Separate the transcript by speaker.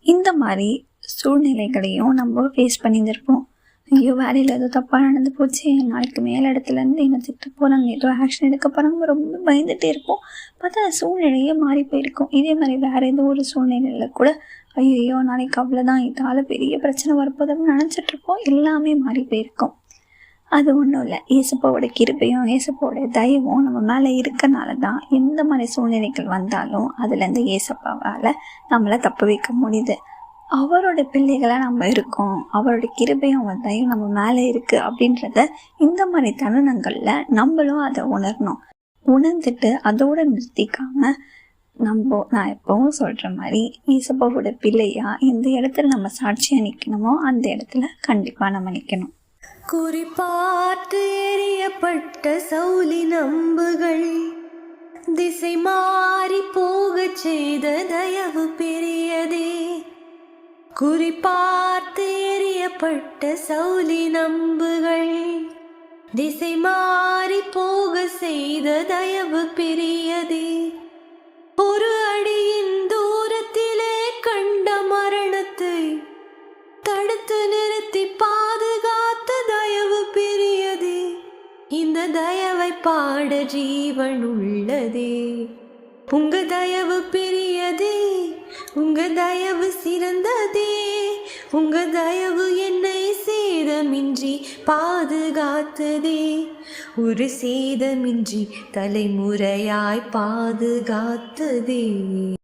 Speaker 1: இந்த மாதிரி சூழ்நிலைகளையும் நம்ம ஃபேஸ் பண்ணியிருந்திருப்போம். ஐயோ, வேலையில் ஏதோ தப்பாக நடந்து போச்சு, நாளைக்கு மேல் இடத்துலேருந்து என்னை திட்ட போகிறாங்க, ஏதோ ஆக்ஷன் எடுக்க போகிறாங்க, ரொம்ப பயந்துகிட்டே இருப்போம். பார்த்தா சூழ்நிலையே மாறி போயிருக்கும். இதே மாதிரி வேறு ஏதோ ஒரு சூழ்நிலையில் கூட ஐயோ நாளைக்கு அவ்வளோதான், இதால் பெரிய பிரச்சனை வரப்போது அப்படின்னு நினச்சிட்ருப்போம். எல்லாமே மாறி போயிருக்கும். அது ஒன்றும் இல்லை, ஏசப்பாவோட கிருபையும் ஏசப்பாவோட தயவும் நம்ம மேலே இருக்கனால தான் எந்த மாதிரி சூழ்நிலைகள் வந்தாலும் அதுலேருந்து ஏசப்பாவால் நம்மளை தப்பு வைக்க முடியுது. அவரோட பிள்ளைகளாக நம்ம இருக்கோம், அவரோட கிருபையும் அவன் தயவும் நம்ம மேலே இருக்குது அப்படின்றத இந்த மாதிரி தருணங்களில் நம்மளும் அதை உணரணும். உணர்ந்துட்டு அதோடு நிறுத்திக்காமல் நான் எப்பவும் சொல்கிற மாதிரி ஏசப்பாவோட பிள்ளையாக எந்த இடத்துல நம்ம சாட்சியாக நிற்கணுமோ அந்த இடத்துல கண்டிப்பாக நம்ம நிற்கணும்.
Speaker 2: குறிப்பார்த்து எறியப்பட்ட சவுலி நம்புகள் திசை மாறி போக செய்த தயவு பெரியதே. குறிப்பார்த்து எறியப்பட்ட சவுலி நம்புகள் திசை மாறி போக செய்த தயவு பெரியதே. ஒரு அடியின் தூரத்திலே கண்ட மரணத்தை தடுத்து நிறுத்தி பாதுகாத்த தயவு பெரியதே. இந்த தயவை பாட ஜீவன் உள்ளதே. உங்க தயவு பெரியதே, உங்க தயவு சிறந்ததே. உங்க தயவு என்னை சேதமின்றி பாதுகாத்ததே. ஒரு சேதமின்றி தலைமுறையாய் பாதுகாத்ததே.